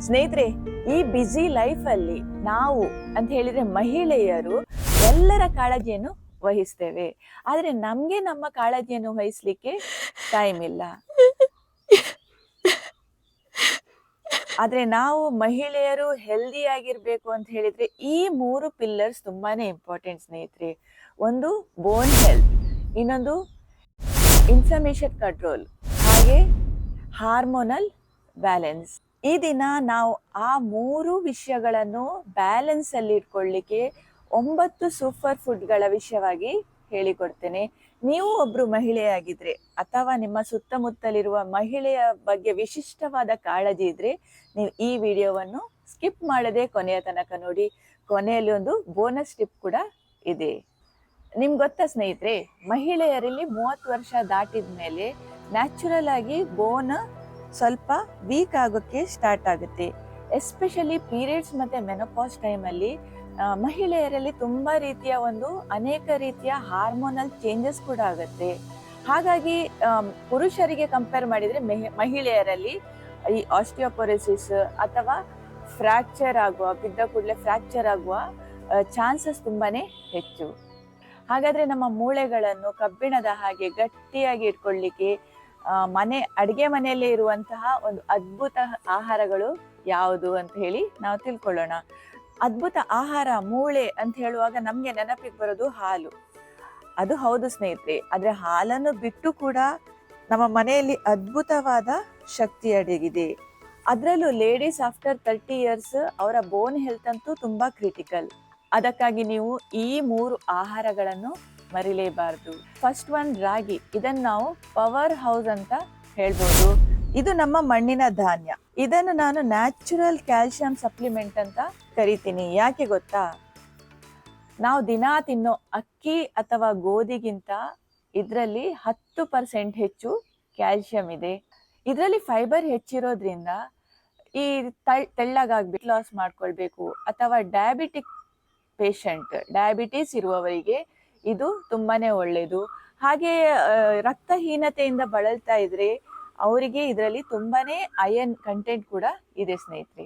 ಸ್ನೇಹಿತರೆ, ಈ busy life ಅಲ್ಲಿ ನಾವು ಅಂತ ಹೇಳಿದ್ರೆ ಮಹಿಳೆಯರು ಎಲ್ಲರ ಕಾಳಜಿಯನ್ನು ವಹಿಸ್ತೇವೆ. ಆದ್ರೆ ನಮ್ಗೆ ನಮ್ಮ ಕಾಳಜಿಯನ್ನು ವಹಿಸ್ಲಿಕ್ಕೆ ಟೈಮ್ ಇಲ್ಲ. ಆದ್ರೆ ನಾವು ಮಹಿಳೆಯರು ಹೆಲ್ದಿ ಆಗಿರ್ಬೇಕು ಅಂತ ಹೇಳಿದ್ರೆ ಈ 3 ಪಿಲ್ಲರ್ಸ್ ತುಂಬಾನೇ ಇಂಪಾರ್ಟೆಂಟ್ ಸ್ನೇಹಿತರೆ. ಒಂದು ಬೋನ್ ಹೆಲ್ತ್, ಇನ್ನೊಂದು ಇನ್ಫ್ಲಮೇಷನ್ ಕಂಟ್ರೋಲ್, ಹಾಗೆ ಹಾರ್ಮೋನಲ್ ಬ್ಯಾಲೆನ್ಸ್. ಈ ದಿನ ನಾವು ಆ 3 ವಿಷಯಗಳನ್ನು ಬ್ಯಾಲೆನ್ಸ್ ಅಲ್ಲಿ ಇಟ್ಕೊಳ್ಳಿಕ್ಕೆ 9 ಸೂಪರ್ ಫುಡ್ಗಳ ವಿಷಯವಾಗಿ ಹೇಳಿಕೊಡ್ತೇನೆ. ನೀವು ಒಬ್ರು ಮಹಿಳೆಯಾಗಿದ್ರೆ ಅಥವಾ ನಿಮ್ಮ ಸುತ್ತಮುತ್ತಲಿರುವ ಮಹಿಳೆಯ ಬಗ್ಗೆ ವಿಶಿಷ್ಟವಾದ ಕಾಳಜಿ ಇದ್ರೆ ನೀವು ಈ ವಿಡಿಯೋವನ್ನು ಸ್ಕಿಪ್ ಮಾಡದೆ ಕೊನೆಯ ತನಕ ನೋಡಿ. ಕೊನೆಯಲ್ಲಿ ಒಂದು ಬೋನಸ್ ಟಿಪ್ ಕೂಡ ಇದೆ. ನಿಮ್ಗೆ ಗೊತ್ತಾ ಸ್ನೇಹಿತರೆ, ಮಹಿಳೆಯರಲ್ಲಿ 30 ವರ್ಷ ದಾಟಿದ ಮೇಲೆ ನ್ಯಾಚುರಲ್ ಆಗಿ ಬೋನ್ ಸ್ವಲ್ಪ ವೀಕ್ ಆಗೋಕ್ಕೆ ಸ್ಟಾರ್ಟ್ ಆಗುತ್ತೆ. ಎಸ್ಪೆಷಲಿ ಪೀರಿಯಡ್ಸ್ ಮತ್ತೆ ಮೆನೋಪಾಸ್ ಟೈಮಲ್ಲಿ ಮಹಿಳೆಯರಲ್ಲಿ ತುಂಬಾ ರೀತಿಯ ಅನೇಕ ರೀತಿಯ ಹಾರ್ಮೋನಲ್ ಚೇಂಜಸ್ ಕೂಡ ಆಗುತ್ತೆ. ಹಾಗಾಗಿ ಪುರುಷರಿಗೆ ಕಂಪೇರ್ ಮಾಡಿದ್ರೆ ಮಹಿಳೆಯರಲ್ಲಿ ಈ ಆಸ್ಟಿಯೋಪೊರೋಸಿಸ್ ಅಥವಾ ಫ್ರಾಕ್ಚರ್ ಆಗುವ, ಬಿದ್ದ ಕೂಡಲೇ ಫ್ರಾಕ್ಚರ್ ಆಗುವ ಚಾನ್ಸಸ್ ತುಂಬಾನೇ ಹೆಚ್ಚು. ಹಾಗಾದ್ರೆ ನಮ್ಮ ಮೂಳೆಗಳನ್ನು ಕಬ್ಬಿಣದ ಹಾಗೆ ಗಟ್ಟಿಯಾಗಿ ಇಟ್ಕೊಳ್ಳಿಕ್ಕೆ ಅಡಿಗೆ ಮನೆಯಲ್ಲೇ ಇರುವಂತಹ ಒಂದು ಅದ್ಭುತ ಆಹಾರಗಳು ಯಾವುದು ಅಂತ ಹೇಳಿ ನಾವು ತಿಳ್ಕೊಳ್ಳೋಣ. ಅದ್ಭುತ ಆಹಾರ ಮೂಳೆ ಅಂತ ಹೇಳುವಾಗ ನಮ್ಗೆ ನೆನಪಿಗೆ ಬರೋದು ಹಾಲು. ಅದು ಹೌದು ಸ್ನೇಹಿತರೆ, ಆದ್ರೆ ಹಾಲನ್ನು ಬಿಟ್ಟು ಕೂಡ ನಮ್ಮ ಮನೆಯಲ್ಲಿ ಅದ್ಭುತವಾದ ಶಕ್ತಿ ಅಡಗಿದೆ. ಅದರಲ್ಲೂ ಲೇಡೀಸ್ ಆಫ್ಟರ್ 30 ಇಯರ್ಸ್ ಅವರ ಬೋನ್ ಹೆಲ್ತ್ ಅಂತೂ ತುಂಬಾ ಕ್ರಿಟಿಕಲ್. ಅದಕ್ಕಾಗಿ ನೀವು ಈ 3 ಆಹಾರಗಳನ್ನು ಮರಿಲೇಬಾರದು. ಫಸ್ಟ್ ಒನ್ ರಾಗಿ. ಇದನ್ನು ನಾವು ಪವರ್ ಹೌಸ್ ಅಂತ ಹೇಳ್ಬೋದು. ಇದು ನಮ್ಮ ಮಣ್ಣಿನ ಧಾನ್ಯ. ಇದನ್ನು ನಾನು ನ್ಯಾಚುರಲ್ ಕ್ಯಾಲ್ಸಿಯಂ ಸಪ್ಲಿಮೆಂಟ್ ಅಂತ ಕರಿತೀನಿ. ಯಾಕೆ ಗೊತ್ತಾ? ನಾವು ದಿನಾ ತಿನ್ನೋ ಅಕ್ಕಿ ಅಥವಾ ಗೋಧಿಗಿಂತ ಇದರಲ್ಲಿ 10% ಹೆಚ್ಚು ಕ್ಯಾಲ್ಸಿಯಂ ಇದೆ. ಇದರಲ್ಲಿ ಫೈಬರ್ ಹೆಚ್ಚಿರೋದ್ರಿಂದ ಈ ತೆಳ್ಳಗಾಗ್ಬೇಕು, ಲಾಸ್ ಮಾಡ್ಕೊಳ್ಬೇಕು ಅಥವಾ ಡಯಾಬಿಟಿಸ್ ಇರುವವರಿಗೆ ಇದು ತುಂಬಾನೇ ಒಳ್ಳೆಯದು. ಹಾಗೆ ರಕ್ತಹೀನತೆಯಿಂದ ಬಳಲ್ತಾ ಇದ್ರೆ ಅವರಿಗೆ ಇದರಲ್ಲಿ ತುಂಬಾನೇ ಅಯನ್ ಕಂಟೆಂಟ್ ಕೂಡ ಇದೆ ಸ್ನೇಹಿತರೆ.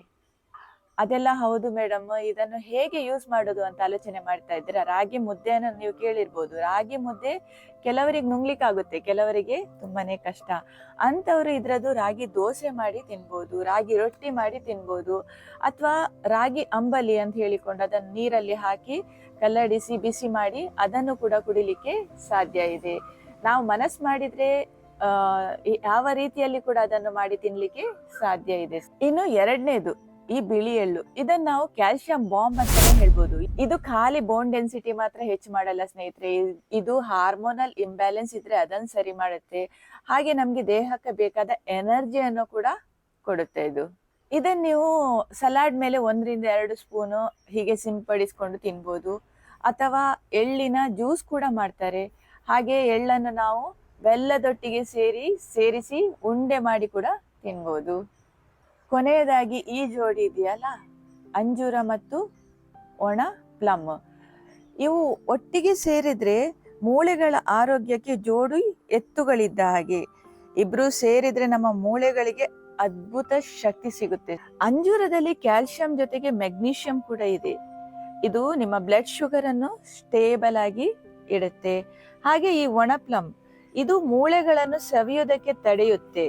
ಅದೆಲ್ಲ ಹೌದು ಮೇಡಮ್, ಇದನ್ನು ಹೇಗೆ ಯೂಸ್ ಮಾಡೋದು ಅಂತ ಆಲೋಚನೆ ಮಾಡ್ತಾ ಇದ್ದೀರಾ? ರಾಗಿ ಮುದ್ದೆಯನ್ನು ನೀವು ಕೇಳಿರ್ಬೋದು. ರಾಗಿ ಮುದ್ದೆ ಕೆಲವರಿಗೆ ನುಂಗ್ಲಿಕ್ಕಾಗುತ್ತೆ, ಕೆಲವರಿಗೆ ತುಂಬಾನೇ ಕಷ್ಟ. ಅಂತವ್ರು ಇದ್ರದ್ದು ರಾಗಿ ದೋಸೆ ಮಾಡಿ ತಿನ್ಬೋದು, ರಾಗಿ ರೊಟ್ಟಿ ಮಾಡಿ ತಿನ್ಬೋದು, ಅಥವಾ ರಾಗಿ ಅಂಬಲಿ ಅಂತ ಹೇಳಿಕೊಂಡು ಅದನ್ನು ನೀರಲ್ಲಿ ಹಾಕಿ ಕಲ್ಲಡಿಸಿ ಬಿಸಿ ಮಾಡಿ ಅದನ್ನು ಕೂಡ ಕುಡಿಲಿಕ್ಕೆ ಸಾಧ್ಯ ಇದೆ. ನಾವು ಮನಸ್ಸು ಮಾಡಿದ್ರೆ ಯಾವ ರೀತಿಯಲ್ಲಿ ಕೂಡ ಅದನ್ನು ಮಾಡಿ ತಿನ್ಲಿಕ್ಕೆ ಸಾಧ್ಯ ಇದೆ. ಇನ್ನು ಎರಡನೇದು ಈ ಬಿಳಿ ಎಳ್ಳು. ಇದನ್ನ ನಾವು ಕ್ಯಾಲ್ಸಿಯಂ ಬಾಂಬ್ ಅಂತಾನೆ ಹೇಳ್ಬೋದು. ಇದು ಖಾಲಿ ಬೋನ್ ಡೆನ್ಸಿಟಿ ಮಾತ್ರ ಹೆಚ್ಚು ಮಾಡಲ್ಲ ಸ್ನೇಹಿತರೆ, ಇದು ಹಾರ್ಮೋನಲ್ ಇಂಬ್ಯಾಲೆನ್ಸ್ ಇದ್ರೆ ಅದನ್ನ ಸರಿ ಮಾಡುತ್ತೆ. ಹಾಗೆ ನಮ್ಗೆ ದೇಹಕ್ಕೆ ಬೇಕಾದ ಎನರ್ಜಿಯನ್ನು ಕೂಡ ಕೊಡುತ್ತೆ. ಇದನ್ನ ನೀವು ಸಲಾಡ್ ಮೇಲೆ 1 ರಿಂದ 2 ಸ್ಪೂನು ಹೀಗೆ ಸಿಂಪಡಿಸ್ಕೊಂಡು ತಿನ್ಬೋದು, ಅಥವಾ ಎಳ್ಳಿನ ಜ್ಯೂಸ್ ಕೂಡ ಮಾಡ್ತಾರೆ. ಹಾಗೆ ಎಳ್ಳನ್ನು ನಾವು ಬೆಲ್ಲದೊಟ್ಟಿಗೆ ಸೇರಿಸಿ ಉಂಡೆ ಮಾಡಿ ಕೂಡ ತಿನ್ಬೋದು. ಕೊನೆಯದಾಗಿ ಈ ಜೋಡಿ ಇದೆಯಲ್ಲ, ಅಂಜೂರ ಮತ್ತು ಒಣ ಪ್ಲಮ್. ಇವು ಒಟ್ಟಿಗೆ ಸೇರಿದ್ರೆ ಮೂಳೆಗಳ ಆರೋಗ್ಯಕ್ಕೆ ಜೋಡಿ ಎತ್ತುಗಳಿದ್ದ ಹಾಗೆ. ಇಬ್ರು ಸೇರಿದ್ರೆ ನಮ್ಮ ಮೂಳೆಗಳಿಗೆ ಅದ್ಭುತ ಶಕ್ತಿ ಸಿಗುತ್ತೆ. ಅಂಜೂರದಲ್ಲಿ ಕ್ಯಾಲ್ಸಿಯಂ ಜೊತೆಗೆ ಮೆಗ್ನೀಷಿಯಂ ಕೂಡ ಇದೆ. ಇದು ನಿಮ್ಮ ಬ್ಲಡ್ ಶುಗರ್ ಅನ್ನು ಸ್ಟೇಬಲ್ ಆಗಿ ಇಡುತ್ತೆ. ಹಾಗೆ ಈ ಒಣ ಪ್ಲಮ್, ಇದು ಮೂಳೆಗಳನ್ನು ಸವಿಯೋದಕ್ಕೆ ತಡೆಯುತ್ತೆ.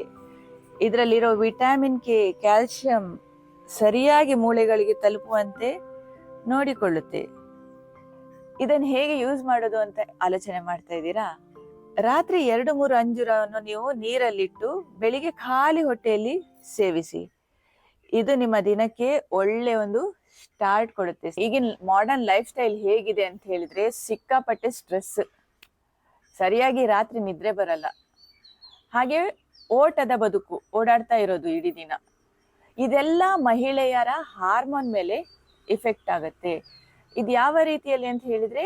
ಇದರಲ್ಲಿರೋ ವಿಟಮಿನ್ ಕೆ, ಕ್ಯಾಲ್ಸಿಯಂ ಸರಿಯಾಗಿ ಮೂಳೆಗಳಿಗೆ ತಲುಪುವಂತೆ ನೋಡಿಕೊಳ್ಳುತ್ತೆ. ಇದನ್ನು ಹೇಗೆ ಯೂಸ್ ಮಾಡೋದು ಅಂತ ಆಲೋಚನೆ ಮಾಡ್ತಾ ಇದ್ದೀರಾ? ರಾತ್ರಿ 2-3 ಅಂಜೂರವನ್ನು ನೀವು ನೀರಲ್ಲಿಟ್ಟು ಬೆಳಿಗ್ಗೆ ಖಾಲಿ ಹೊಟ್ಟೆಯಲ್ಲಿ ಸೇವಿಸಿ. ಇದು ನಿಮ್ಮ ದಿನಕ್ಕೆ ಒಳ್ಳೆ ಒಂದು ಸ್ಟಾರ್ಟ್ ಕೊಡುತ್ತೆ. ಈಗಿನ ಮಾಡರ್ನ್ ಲೈಫ್ ಸ್ಟೈಲ್ ಹೇಗಿದೆ ಅಂತ ಹೇಳಿದ್ರೆ ಸಿಕ್ಕಾಪಟ್ಟೆ ಸ್ಟ್ರೆಸ್, ಸರಿಯಾಗಿ ರಾತ್ರಿ ನಿದ್ರೆ ಬರಲ್ಲ, ಹಾಗೆ ಓಟದ ಬದುಕು, ಓಡಾಡ್ತಾ ಇರೋದು ಇಡೀ ದಿನ. ಇದೆಲ್ಲ ಮಹಿಳೆಯರ ಹಾರ್ಮೋನ್ ಮೇಲೆ ಇಫೆಕ್ಟ್ ಆಗುತ್ತೆ. ಇದು ಯಾವ ರೀತಿಯಲ್ಲಿ ಅಂತ ಹೇಳಿದ್ರೆ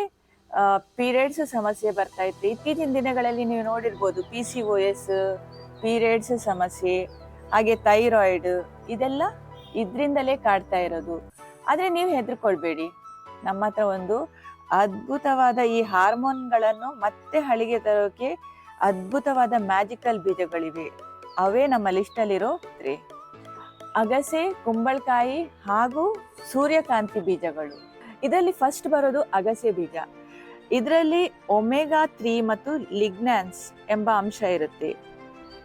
ಪೀರಿಯಡ್ಸ್ ಸಮಸ್ಯೆ ಬರ್ತಾ ಇತ್ತು. ಇತ್ತೀಚಿನ ದಿನಗಳಲ್ಲಿ ನೀವು ನೋಡಿರ್ಬೋದು PCOS, ಪೀರಿಯಡ್ಸ್ ಸಮಸ್ಯೆ, ಹಾಗೆ ಥೈರಾಯ್ಡ್, ಇದೆಲ್ಲ ಇದರಿಂದಲೇ ಕಾಡ್ತಾ ಇರೋದು. ಆದ್ರೆ ನೀವು ಹೆದರ್ಕೊಳ್ಬೇಡಿ, ನಮ್ಮ ಹತ್ರ ಒಂದು ಅದ್ಭುತವಾದ ಈ ಹಾರ್ಮೋನ್ಗಳನ್ನು ಮತ್ತೆ ಹಳಿಗೆ ತರೋಕೆ ಅದ್ಭುತವಾದ ಮ್ಯಾಜಿಕಲ್ ಬೀಜಗಳಿವೆ. ಅವೇ ನಮ್ಮ ಲಿಸ್ಟಲ್ಲಿರೋ ಅಗಸೆ, ಕುಂಬಳಕಾಯಿ ಹಾಗೂ ಸೂರ್ಯಕಾಂತಿ ಬೀಜಗಳು. ಇದರಲ್ಲಿ ಫಸ್ಟ್ ಬರೋದು ಅಗಸೆ ಬೀಜ. ಇದರಲ್ಲಿ ಒಮೆಗಾ 3 ಮತ್ತು ಲಿಗ್ನಾನ್ಸ್ ಎಂಬ ಅಂಶ ಇರುತ್ತೆ.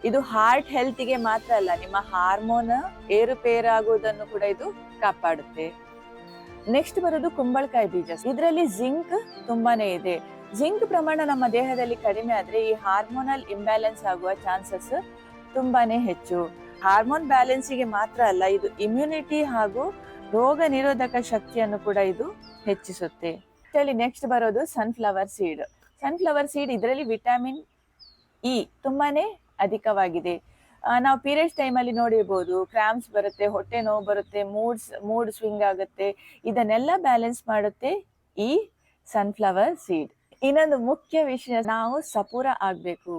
ಇದು ಹಾರ್ಟ್ ಹೆಲ್ತ್ಗೆ ಮಾತ್ರ ಅಲ್ಲ, ನಿಮ್ಮ ಹಾರ್ಮೋನ್ ಏರುಪೇರಾಗುವುದನ್ನು ಕೂಡ ಇದು ಕಾಪಾಡುತ್ತೆ. ನೆಕ್ಸ್ಟ್ ಬರೋದು ಕುಂಬಳಕಾಯಿ ಬೀಜ. ಇದರಲ್ಲಿ ಜಿಂಕ್ ತುಂಬಾನೇ ಇದೆ. ಜಿಂಕ್ ಪ್ರಮಾಣ ನಮ್ಮ ದೇಹದಲ್ಲಿ ಕಡಿಮೆ ಆದ್ರೆ ಈ ಹಾರ್ಮೋನಲ್ ಇಂಬ್ಯಾಲೆನ್ಸ್ ಆಗುವ ಚಾನ್ಸಸ್ ತುಂಬಾನೇ ಹೆಚ್ಚು. ಹಾರ್ಮೋನ್ ಬ್ಯಾಲೆನ್ಸಿಗೆ ಮಾತ್ರ ಅಲ್ಲ, ಇದು ಇಮ್ಯುನಿಟಿ ಹಾಗೂ ರೋಗ ನಿರೋಧಕ ಶಕ್ತಿಯನ್ನು ಕೂಡ ಇದು ಹೆಚ್ಚಿಸುತ್ತೆ. ನೆಕ್ಸ್ಟ್ ಬರೋದು ಸನ್ಫ್ಲವರ್ ಸೀಡ್. ಸನ್ಫ್ಲವರ್ ಸೀಡ್, ಇದರಲ್ಲಿ ವಿಟಮಿನ್ ಇ ತುಂಬಾನೇ ಅಧಿಕವಾಗಿದೆ. ನಾವು ಪೀರಿಯಡ್ಸ್ ಟೈಮಲ್ಲಿ ನೋಡಿರ್ಬೋದು, ಕ್ರಾಂಪ್ಸ್ ಬರುತ್ತೆ, ಹೊಟ್ಟೆ ನೋವು ಬರುತ್ತೆ, ಮೂಡ್ ಸ್ವಿಂಗ್ ಆಗುತ್ತೆ. ಇದನ್ನೆಲ್ಲ ಬ್ಯಾಲೆನ್ಸ್ ಮಾಡುತ್ತೆ ಈ ಸನ್ಫ್ಲವರ್ ಸೀಡ್. ಇನ್ನೊಂದು ಮುಖ್ಯ ವಿಷಯ, ನಾವು ಸಪೂರ ಆಗ್ಬೇಕು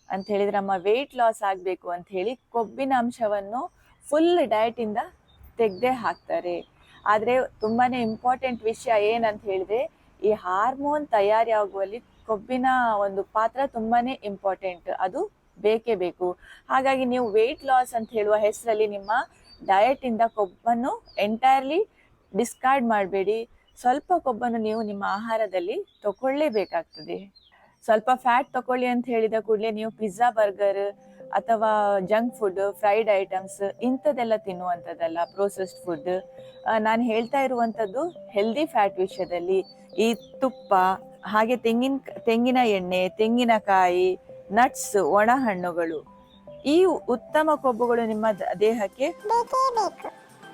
ಅಂತ ಹೇಳಿದ್ರೆ, ನಮ್ಮ ವೆಯ್ಟ್ ಲಾಸ್ ಆಗ್ಬೇಕು ಅಂತ ಹೇಳಿ ಕೊಬ್ಬಿನ ಅಂಶವನ್ನು ಫುಲ್ ಡಯಟ್ ಇಂದ ತೆಗೆದೇ ಹಾಕ್ತಾರೆ. ಆದ್ರೆ ತುಂಬಾನೇ ಇಂಪಾರ್ಟೆಂಟ್ ವಿಷಯ ಏನಂತ ಹೇಳಿದ್ರೆ, ಈ ಹಾರ್ಮೋನ್ ತಯಾರಿ ಆಗುವಲ್ಲಿ ಕೊಬ್ಬಿನ ಒಂದು ಪಾತ್ರ ತುಂಬಾನೇ ಇಂಪಾರ್ಟೆಂಟ್, ಅದು ಬೇಕೇ ಬೇಕು. ಹಾಗಾಗಿ ನೀವು ವೆಯ್ಟ್ ಲಾಸ್ ಅಂತ ಹೇಳುವ ಹೆಸರಲ್ಲಿ ನಿಮ್ಮ ಡಯಟ್ ಇಂದ ಕೊಬ್ಬನ್ನು ಎಂಟೈರ್ಲಿ ಡಿಸ್ಕಾರ್ಡ್ ಮಾಡಬೇಡಿ. ಸ್ವಲ್ಪ ಕೊಬ್ಬನ್ನು ನೀವು ನಿಮ್ಮ ಆಹಾರದಲ್ಲಿ ತಗೊಳ್ಳೇಬೇಕಾಗ್ತದೆ. ಸ್ವಲ್ಪ ಫ್ಯಾಟ್ ತಗೊಳ್ಳಿ ಅಂತ ಹೇಳಿದ ಕೂಡಲೇ ನೀವು ಪಿಜ್ಜಾ, ಬರ್ಗರ್ ಅಥವಾ ಜಂಕ್ ಫುಡ್, ಫ್ರೈಡ್ ಐಟಮ್ಸ್ ಇಂಥದ್ದೆಲ್ಲ ತಿನ್ನುವಂಥದ್ದಲ್ಲ, ಪ್ರೋಸೆಸ್ಡ್ ಫುಡ್. ನಾನು ಹೇಳ್ತಾ ಇರುವಂಥದ್ದು ಹೆಲ್ದಿ ಫ್ಯಾಟ್ ವಿಷಯದಲ್ಲಿ. ಈ ತುಪ್ಪ, ಹಾಗೆ ತೆಂಗಿನ ಎಣ್ಣೆ, ತೆಂಗಿನಕಾಯಿ, ನಟ್ಸ್, ಒಣ ಹಣ್ಣುಗಳು, ಈ ಉತ್ತಮ ಕೊಬ್ಬುಗಳು ನಿಮ್ಮ ದೇಹಕ್ಕೆ ಬೇಕು.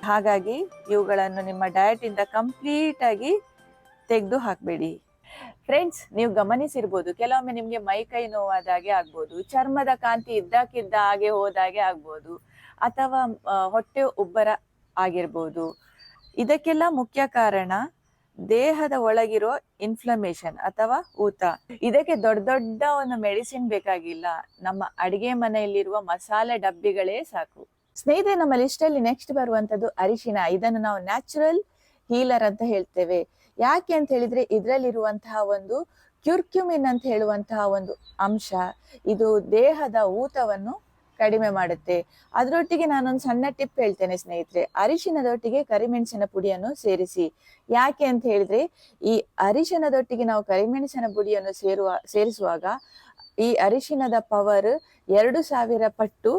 ಹಾಗಾಗಿ ಇವುಗಳನ್ನು ನಿಮ್ಮ ಡಯಟ್ ಇಂದ ಕಂಪ್ಲೀಟ್ ಆಗಿ ತೆಗೆದು ಹಾಕಬೇಡಿ. ಫ್ರೆಂಡ್ಸ್, ನೀವು ಗಮನಿಸಿರ್ಬೋದು, ಕೆಲವೊಮ್ಮೆ ನಿಮ್ಗೆ ಮೈ ಕೈ ನೋವಾದಾಗೆ ಆಗ್ಬೋದು, ಚರ್ಮದ ಕಾಂತಿ ಇದ್ದಕ್ಕಿದ್ದ ಹಾಗೆ ಹೋದಾಗೆ ಆಗ್ಬೋದು, ಅಥವಾ ಹೊಟ್ಟೆ ಉಬ್ಬರ ಆಗಿರ್ಬೋದು. ಇದಕ್ಕೆಲ್ಲ ಮುಖ್ಯ ಕಾರಣ ದೇಹದ ಒಳಗಿರೋ ಇನ್ಫ್ಲಮೇಷನ್ ಅಥವಾ ಊತ. ಇದಕ್ಕೆ ದೊಡ್ಡ ದೊಡ್ಡ ಒಂದು ಮೆಡಿಸಿನ್ ಬೇಕಾಗಿಲ್ಲ, ನಮ್ಮ ಅಡಿಗೆ ಮನೆಯಲ್ಲಿರುವ ಮಸಾಲೆ ಡಬ್ಬಿಗಳೇ ಸಾಕು. ಸ್ನೇಹಿತರೆ, ನಮ್ಮ ಲಿಸ್ಟ್ ಅಲ್ಲಿ ನೆಕ್ಸ್ಟ್ ಬರುವಂತದ್ದು ಅರಿಶಿನ. ಇದನ್ನು ನಾವು ನ್ಯಾಚುರಲ್ ಹೀಲರ್ ಅಂತ ಹೇಳ್ತೇವೆ. ಯಾಕೆ ಅಂತ ಹೇಳಿದ್ರೆ, ಇದರಲ್ಲಿರುವಂತಹ ಒಂದು ಕ್ಯುರ್ಕ್ಯುಮಿನ್ ಅಂತ ಹೇಳುವಂತಹ ಒಂದು ಅಂಶ, ಇದು ದೇಹದ ಊತವನ್ನು ಕಡಿಮೆ ಮಾಡುತ್ತೆ. ಅದರೊಟ್ಟಿಗೆ ನಾನೊಂದು ಸಣ್ಣ ಟಿಪ್ ಹೇಳ್ತೇನೆ ಸ್ನೇಹಿತರೆ, ಅರಿಶಿನದೊಟ್ಟಿಗೆ ಕರಿಮೆಣಸಿನ ಪುಡಿಯನ್ನು ಸೇರಿಸಿ. ಯಾಕೆ ಅಂತ ಹೇಳಿದ್ರೆ, ಈ ಅರಿಶಿನದೊಟ್ಟಿಗೆ ನಾವು ಕರಿಮೆಣಸಿನ ಪುಡಿಯನ್ನು ಸೇರಿಸುವಾಗ ಈ ಅರಿಶಿನದ ಪವರ್ 2000 ಪಟ್ಟು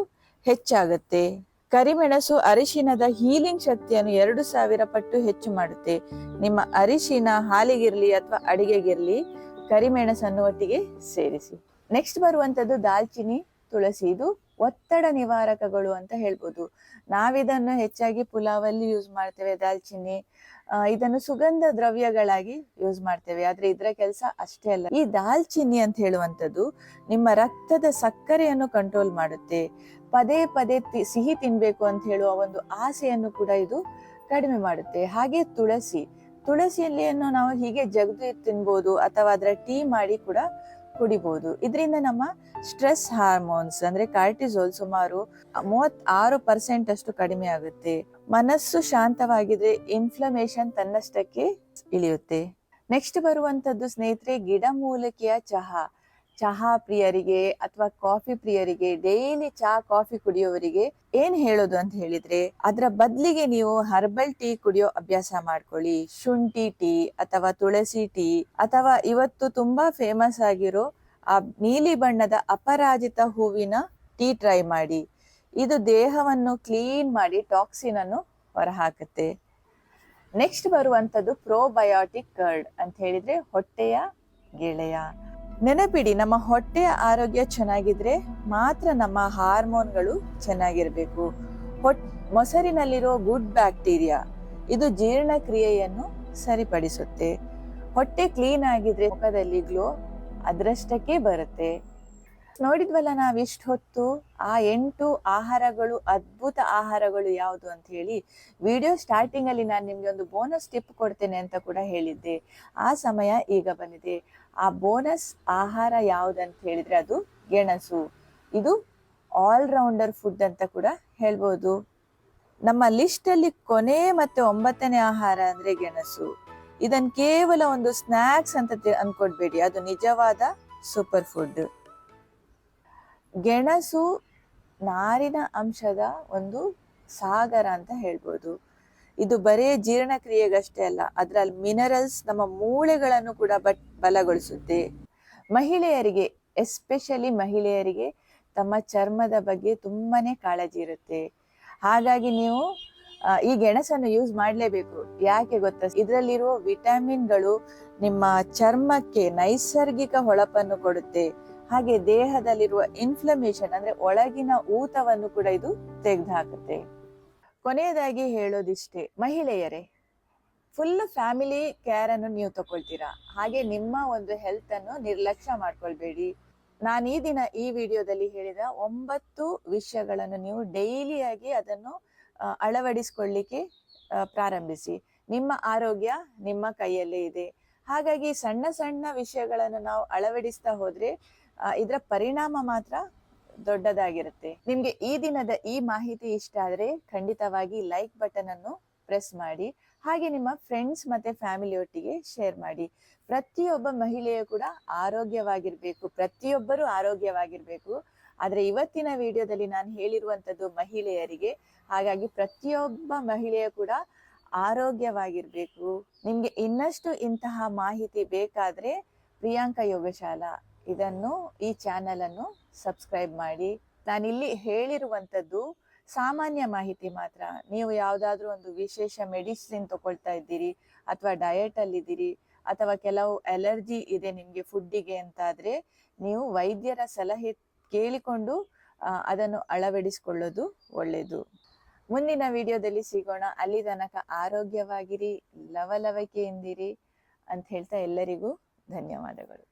ಹೆಚ್ಚಾಗುತ್ತೆ. ಕರಿಮೆಣಸು ಅರಿಶಿನದ ಹೀಲಿಂಗ್ ಶಕ್ತಿಯನ್ನು 2000 ಪಟ್ಟು ಹೆಚ್ಚು ಮಾಡುತ್ತೆ. ನಿಮ್ಮ ಅರಿಶಿನ ಹಾಲಿಗಿರ್ಲಿ ಅಥವಾ ಅಡಿಗೆಗಿರ್ಲಿ, ಕರಿಮೆಣಸನ್ನು ಒಟ್ಟಿಗೆ ಸೇರಿಸಿ. ನೆಕ್ಸ್ಟ್ ಬರುವಂತದ್ದು ದಾಲ್ಚಿನಿ, ತುಳಸಿ. ಇದು ಒತ್ತಡ ನಿವಾರಕಗಳು ಅಂತ ಹೇಳ್ಬೋದು. ನಾವಿದನ್ನು ಹೆಚ್ಚಾಗಿ ಪುಲಾವಲ್ಲಿ ಯೂಸ್ ಮಾಡ್ತೇವೆ. ದಾಲ್ಚಿನಿ ಇದನ್ನು ಸುಗಂಧ ದ್ರವ್ಯಗಳಾಗಿ ಯೂಸ್ ಮಾಡ್ತೇವೆ, ಆದ್ರೆ ಇದರ ಕೆಲಸ ಅಷ್ಟೇ ಅಲ್ಲ. ಈ ದಾಲ್ಚಿನಿ ಅಂತ ಹೇಳುವಂಥದ್ದು ನಿಮ್ಮ ರಕ್ತದ ಸಕ್ಕರೆಯನ್ನು ಕಂಟ್ರೋಲ್ ಮಾಡುತ್ತೆ. ಪದೇ ಪದೇ ಸಿಹಿ ತಿನ್ಬೇಕು ಅಂತ ಹೇಳುವ ಒಂದು ಆಸೆಯನ್ನು ಕೂಡ ಇದು ಕಡಿಮೆ ಮಾಡುತ್ತೆ. ಹಾಗೆ ತುಳಸಿಯನ್ನು ನಾವು ಹೀಗೆ ಜಗದು ತಿನ್ಬೋದು, ಅಥವಾ ಅದರ ಟೀ ಮಾಡಿ ಕೂಡ ಕುಡಿಬಹುದು. ಇದರಿಂದ ನಮ್ಮ ಸ್ಟ್ರೆಸ್ ಹಾರ್ಮೋನ್ಸ್ ಅಂದ್ರೆ ಕಾರ್ಟಿಸೋಲ್ ಸುಮಾರು 36% ಅಷ್ಟು ಕಡಿಮೆ ಆಗುತ್ತೆ. ಮನಸ್ಸು ಶಾಂತವಾಗಿದ್ರೆ ಇನ್ಫ್ಲಮೇಷನ್ ತನ್ನಷ್ಟಕ್ಕೆ ಇಳಿಯುತ್ತೆ. ನೆಕ್ಸ್ಟ್ ಬರುವಂತದ್ದು ಸ್ನೇಹಿತರೆ, ಗಿಡಮೂಲಿಕೆಯ ಚಹಾ ಪ್ರಿಯರಿಗೆ ಅಥವಾ ಕಾಫಿ ಪ್ರಿಯರಿಗೆ, ಡೈಲಿ ಕಾಫಿ ಕುಡಿಯೋವರಿಗೆ ಏನ್ ಹೇಳೋದು ಅಂತ ಹೇಳಿದ್ರೆ, ಅದರ ಬದಲಿಗೆ ನೀವು ಹರ್ಬಲ್ ಟೀ ಕುಡಿಯೋ ಅಭ್ಯಾಸ ಮಾಡ್ಕೊಳ್ಳಿ. ಶುಂಠಿ ಟೀ ಅಥವಾ ತುಳಸಿ ಟೀ, ಅಥವಾ ಇವತ್ತು ತುಂಬಾ ಫೇಮಸ್ ಆಗಿರೋ ಆ ನೀಲಿ ಬಣ್ಣದ ಅಪರಾಜಿತ ಹೂವಿನ ಟೀ ಟ್ರೈ ಮಾಡಿ. ಇದು ದೇಹವನ್ನು ಕ್ಲೀನ್ ಮಾಡಿ ಟಾಕ್ಸಿನ್ ಅನ್ನು ಹೊರಹಾಕುತ್ತೆ. ನೆಕ್ಸ್ಟ್ ಬರುವಂತದ್ದು ಪ್ರೋಬಯೋಟಿಕ್ ಕರ್ಡ್ ಅಂತ ಹೇಳಿದ್ರೆ, ಹೊಟ್ಟೆಯ ಗೆಳೆಯ. ನೆನಪಿಡಿ, ನಮ್ಮ ಹೊಟ್ಟೆಯ ಆರೋಗ್ಯ ಚೆನ್ನಾಗಿದ್ರೆ ಮಾತ್ರ ನಮ್ಮ ಹಾರ್ಮೋನ್ಗಳು ಚೆನ್ನಾಗಿರ್ಬೇಕು. ಮೊಸರಿನಲ್ಲಿರೋ ಗುಡ್ ಬ್ಯಾಕ್ಟೀರಿಯಾ ಇದು ಜೀರ್ಣಕ್ರಿಯೆಯನ್ನು ಸರಿಪಡಿಸುತ್ತೆ. ಹೊಟ್ಟೆ ಕ್ಲೀನ್ ಆಗಿದ್ರೆ ಮುಖದಲ್ಲಿ ಗ್ಲೋ ಅದರಷ್ಟಕ್ಕೆ ಬರುತ್ತೆ. ನೋಡಿದ್ವಲ್ಲ ನಾವಿಷ್ಟು ಹೊತ್ತು ಆ 8 ಆಹಾರಗಳು, ಅದ್ಭುತ ಆಹಾರಗಳು ಯಾವುದು ಅಂತ ಹೇಳಿ. ವಿಡಿಯೋ ಸ್ಟಾರ್ಟಿಂಗ್ ಅಲ್ಲಿ ನಾನು ನಿಮ್ಗೆ ಒಂದು ಬೋನಸ್ ಟಿಪ್ ಕೊಡ್ತೇನೆ ಅಂತ ಕೂಡ ಹೇಳಿದ್ದೆ. ಆ ಸಮಯ ಈಗ ಬಂದಿದೆ. ಆ ಬೋನಸ್ ಆಹಾರ ಯಾವ್ದಂತ ಹೇಳಿದ್ರೆ ಅದು ಗೆಣಸು. ಇದು ಆಲ್ರೌಂಡರ್ ಫುಡ್ ಅಂತ ಕೂಡ ಹೇಳ್ಬೋದು. ನಮ್ಮ ಲಿಸ್ಟ್ ಅಲ್ಲಿ ಕೊನೆ ಮತ್ತೆ 9ನೇ ಆಹಾರ ಅಂದ್ರೆ ಗೆಣಸು. ಇದನ್ನ ಕೇವಲ ಒಂದು ಸ್ನಾಕ್ಸ್ ಅಂತ ಅನ್ಕೊಡ್ಬೇಡಿ, ಅದು ನಿಜವಾದ ಸೂಪರ್ ಫುಡ್. ಗೆಣಸು ನಾರಿನ ಅಂಶದ ಒಂದು ಸಾಗರ ಅಂತ ಹೇಳ್ಬೋದು. ಇದು ಬರೇ ಜೀರ್ಣಕ್ರಿಯೆಗಷ್ಟೇ ಅಲ್ಲ, ಅದರಲ್ಲಿ ಮಿನರಲ್ಸ್ ನಮ್ಮ ಮೂಳೆಗಳನ್ನು ಕೂಡ ಬಲಗೊಳಿಸುತ್ತೆ. ಮಹಿಳೆಯರಿಗೆ, ಎಸ್ಪೆಷಲಿ ಮಹಿಳೆಯರಿಗೆ ತಮ್ಮ ಚರ್ಮದ ಬಗ್ಗೆ ತುಂಬಾನೇ ಕಾಳಜಿ ಇರುತ್ತೆ. ಹಾಗಾಗಿ ನೀವು ಈ ಗೆಣಸನ್ನು ಯೂಸ್ ಮಾಡಲೇಬೇಕು. ಯಾಕೆ ಗೊತ್ತಾ, ಇದರಲ್ಲಿರುವ ವಿಟಮಿನ್ಗಳು ನಿಮ್ಮ ಚರ್ಮಕ್ಕೆ ನೈಸರ್ಗಿಕ ಹೊಳಪನ್ನು ಕೊಡುತ್ತೆ. ಹಾಗೆ ದೇಹದಲ್ಲಿರುವ ಇನ್ಫ್ಲಮೇಷನ್ ಅಂದ್ರೆ ಒಳಗಿನ ಊತವನ್ನು ಕೂಡ ಇದು ತೆಗೆದುಹಾಕುತ್ತೆ. ಕೊನೆಯದಾಗಿ ಹೇಳೋದಿಷ್ಟೇ, ಮಹಿಳೆಯರೇ, ಫುಲ್ ಫ್ಯಾಮಿಲಿ ಕೇರ್ ಅನ್ನು ನೀವು ತಗೊಳ್ತೀರಾ, ಹಾಗೆ ನಿಮ್ಮ ಒಂದು ಹೆಲ್ತ್ ಅನ್ನು ನಿರ್ಲಕ್ಷ್ಯ ಮಾಡ್ಕೊಳ್ಬೇಡಿ. ನಾನು ಈ ದಿನ ಈ ವಿಡಿಯೋದಲ್ಲಿ ಹೇಳಿದ 9 ವಿಷಯಗಳನ್ನು ನೀವು ಡೈಲಿಯಾಗಿ ಅದನ್ನು ಅಳವಡಿಸಿಕೊಳ್ಳಿಕ್ಕೆ ಪ್ರಾರಂಭಿಸಿ. ನಿಮ್ಮ ಆರೋಗ್ಯ ನಿಮ್ಮ ಕೈಯಲ್ಲೇ ಇದೆ. ಹಾಗಾಗಿ ಸಣ್ಣ ಸಣ್ಣ ವಿಷಯಗಳನ್ನು ನಾವು ಅಳವಡಿಸ್ತಾ ಹೋದ್ರೆ ಇದರ ಪರಿಣಾಮ ಮಾತ್ರ ದೊಡ್ಡದಾಗಿರುತ್ತೆ. ನಿಮ್ಗೆ ಈ ದಿನದ ಈ ಮಾಹಿತಿ ಇಷ್ಟ ಆದ್ರೆ ಖಂಡಿತವಾಗಿ ಲೈಕ್ ಬಟನ್ ಅನ್ನು ಪ್ರೆಸ್ ಮಾಡಿ. ಹಾಗೆ ನಿಮ್ಮ ಫ್ರೆಂಡ್ಸ್ ಮತ್ತೆ ಫ್ಯಾಮಿಲಿ ಒಟ್ಟಿಗೆ ಶೇರ್ ಮಾಡಿ. ಪ್ರತಿಯೊಬ್ಬ ಮಹಿಳೆಯು ಕೂಡ ಆರೋಗ್ಯವಾಗಿರ್ಬೇಕು, ಪ್ರತಿಯೊಬ್ಬರು ಆರೋಗ್ಯವಾಗಿರ್ಬೇಕು. ಆದ್ರೆ ಇವತ್ತಿನ ವಿಡಿಯೋದಲ್ಲಿ ನಾನು ಹೇಳಿರುವಂತದ್ದು ಮಹಿಳೆಯರಿಗೆ. ಹಾಗಾಗಿ ಪ್ರತಿಯೊಬ್ಬ ಮಹಿಳೆಯ ಕೂಡ ಆರೋಗ್ಯವಾಗಿರ್ಬೇಕು. ನಿಮ್ಗೆ ಇನ್ನಷ್ಟು ಇಂತಹ ಮಾಹಿತಿ ಬೇಕಾದ್ರೆ ಪ್ರಿಯಾಂಕಾ ಯೋಗಶಾಲಾ ಈ ಚಾನೆಲ್ ಅನ್ನು ಸಬ್ಸ್ಕ್ರೈಬ್ ಮಾಡಿ. ನಾನಿಲ್ಲಿ ಹೇಳಿರುವಂತದ್ದು ಸಾಮಾನ್ಯ ಮಾಹಿತಿ ಮಾತ್ರ. ನೀವು ಯಾವ್ದಾದ್ರು ಒಂದು ವಿಶೇಷ ಮೆಡಿಸಿನ್ ತಗೊಳ್ತಾ ಇದ್ದೀರಿ, ಅಥವಾ ಡಯಟ್ ಅಲ್ಲಿ ಇದ್ದೀರಿ, ಅಥವಾ ಕೆಲವು ಅಲರ್ಜಿ ಇದೆ ನಿಮ್ಗೆ ಫುಡ್ಡಿಗೆ ಅಂತಾದ್ರೆ ನೀವು ವೈದ್ಯರ ಸಲಹೆ ಕೇಳಿಕೊಂಡು ಅದನ್ನು ಅಳವಡಿಸಿಕೊಳ್ಳೋದು ಒಳ್ಳೆಯದು. ಮುಂದಿನ ವಿಡಿಯೋದಲ್ಲಿ ಸಿಗೋಣ. ಅಲ್ಲಿ ತನಕ ಆರೋಗ್ಯವಾಗಿರಿ, ಲವಲವಿಕೆಯಿಂದಿರಿ ಅಂತ ಹೇಳ್ತಾ ಎಲ್ಲರಿಗೂ ಧನ್ಯವಾದಗಳು.